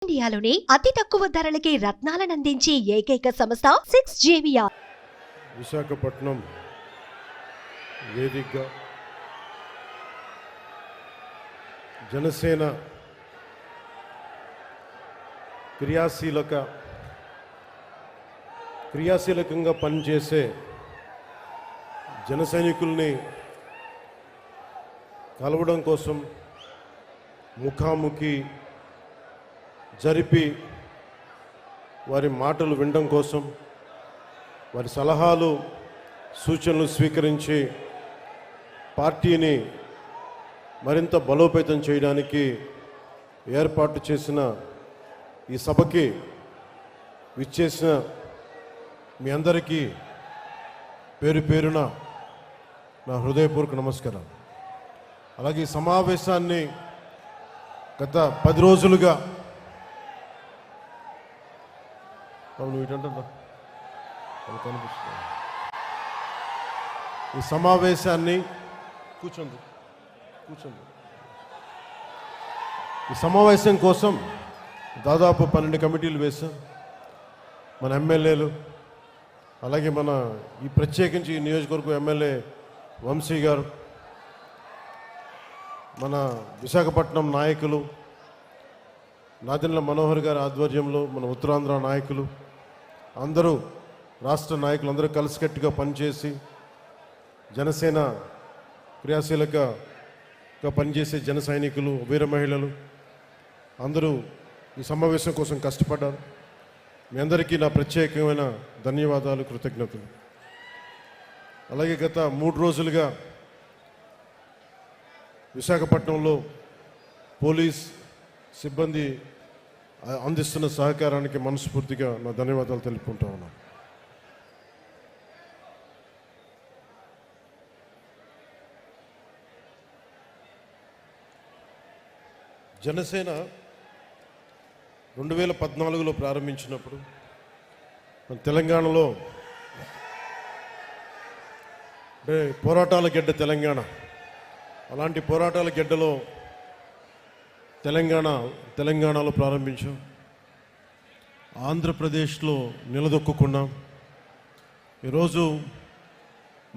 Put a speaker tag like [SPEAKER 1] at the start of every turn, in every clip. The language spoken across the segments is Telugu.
[SPEAKER 1] ఇండియాలోనే అతి తక్కువ ధరలకి రత్నాలను అందించే ఏకైక సంస్థ 6JVR.
[SPEAKER 2] విశాఖపట్నం వేదికగా జనసేన క్రియాశీలకంగా పనిచేసే జన సైనికుల్ని కలవడం కోసం ముఖాముఖి జరిపి వారి మాటలు వినడం కోసం వారి సలహాలు సూచనలు స్వీకరించి పార్టీని మరింత బలోపేతం చేయడానికి ఏర్పాటు చేసిన ఈ సభకి విచ్చేసిన మీ అందరికీ పేరు పేరున నా హృదయపూర్వక నమస్కారం. అలాగే ఈ సమావేశాన్ని గత 10 రోజులుగా ఈ సమావేశాన్ని కూర్చోండి ఈ సమావేశం కోసం దాదాపు 12 కమిటీలు వేశాం. మన ఎమ్మెల్యేలు, అలాగే మన ఈ ప్రత్యేకించి ఈ నియోజకవర్గం ఎమ్మెల్యే వంశీ గారు, మన విశాఖపట్నం నాయకులు నాదెండ్ల మనోహర్ గారి ఆధ్వర్యంలో మన ఉత్తరాంధ్ర నాయకులు అందరూ, రాష్ట్ర నాయకులు అందరూ కలిసికట్టుగా పనిచేసి జనసేన క్రియాశీలకగా పనిచేసే జన సైనికులు, వీర మహిళలు అందరూ ఈ సమావేశం కోసం కష్టపడ్డారు. మీ అందరికీ నా ప్రత్యేకమైన ధన్యవాదాలు, కృతజ్ఞతలు. అలాగే గత 3 రోజులుగా విశాఖపట్నంలో పోలీస్ సిబ్బంది అందిస్తున్న సహకారానికి మనస్ఫూర్తిగా నా ధన్యవాదాలు తెలుపుకుంటా ఉన్నాను. జనసేన 2014లో ప్రారంభించినప్పుడు మన తెలంగాణలో అంటే పోరాటాల గడ్డ తెలంగాణ, అలాంటి పోరాటాల గడ్డలో తెలంగాణలో ప్రారంభించాం. ఆంధ్రప్రదేశ్లో నిలదొక్కున్నాం. ఈరోజు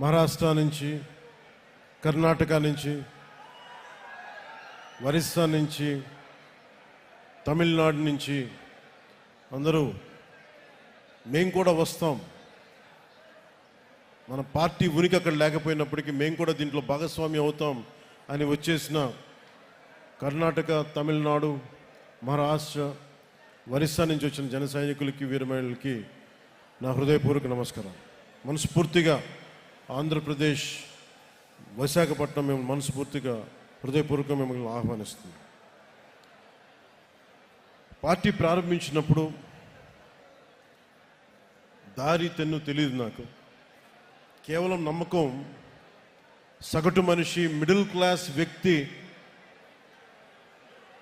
[SPEAKER 2] మహారాష్ట్ర నుంచి, కర్ణాటక నుంచి, ఒరిస్సా నుంచి, తమిళనాడు నుంచి అందరూ మేము కూడా వస్తాం, మన పార్టీ ఉనికి అక్కడ లేకపోయినప్పటికీ మేము కూడా దీంట్లో భాగస్వామ్యం అవుతాం అని వచ్చేసిన కర్ణాటక, తమిళనాడు, మహారాష్ట్ర, ఒరిస్సా నుంచి వచ్చిన జన సైనికులకి, వీర మహిళలకి నా హృదయపూర్వక నమస్కారం. మనస్ఫూర్తిగా ఆంధ్రప్రదేశ్ విశాఖపట్నం మేము మనస్ఫూర్తిగా హృదయపూర్వకంగా మిమ్మల్ని ఆహ్వానిస్తుంది. పార్టీ ప్రారంభించినప్పుడు దారి తెన్ను తెలియదు నాకు. కేవలం నమ్మకం, సగటు మనిషి, మిడిల్ క్లాస్ వ్యక్తి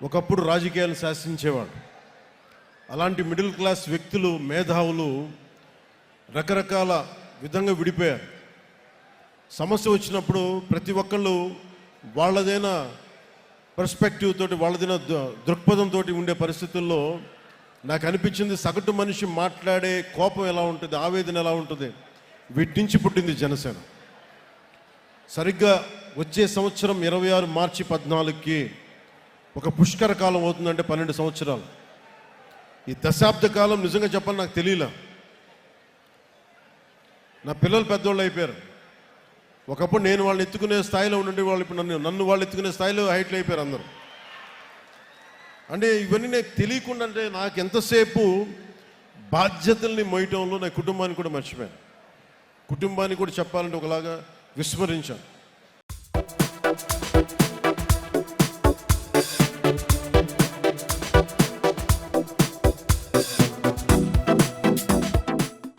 [SPEAKER 2] ఒకప్పుడు రాజకీయాలు శాసించేవాడు. అలాంటి మిడిల్ క్లాస్ వ్యక్తులు, మేధావులు రకరకాల విధంగా విడిపోయారు. సమస్య వచ్చినప్పుడు ప్రతి ఒక్కళ్ళు వాళ్ళదైన పర్స్పెక్టివ్ తోటి, వాళ్ళదైన దృక్పథంతో ఉండే పరిస్థితుల్లో నాకు అనిపించింది సగటు మనిషి మాట్లాడే కోపం ఎలా ఉంటుంది, ఆవేదన ఎలా ఉంటుంది, వీటి నుంచి పుట్టింది జనసేన. సరిగ్గా వచ్చే సంవత్సరం 26 మార్చి 14కి ఒక పుష్కర కాలం అవుతుందంటే 12 సంవత్సరాలు. ఈ దశాబ్ద కాలం నిజంగా చెప్పాలి నాకు తెలియలా. నా పిల్లలు పెద్దోళ్ళు అయిపోయారు. ఒకప్పుడు నేను వాళ్ళని ఎత్తుకునే స్థాయిలో ఉండే వాళ్ళు ఇప్పుడు నన్ను వాళ్ళు ఎత్తుకునే స్థాయిలో హైట్లు అయిపోయారు అందరూ. అంటే ఇవన్నీ నాకు తెలియకుండా, అంటే నాకు ఎంతసేపు బాధ్యతల్ని మోయటంలో నా కుటుంబాన్ని కూడా మర్చిపోయాను. కుటుంబాన్ని కూడా చెప్పాలంటే ఒకలాగా విస్మరించాను.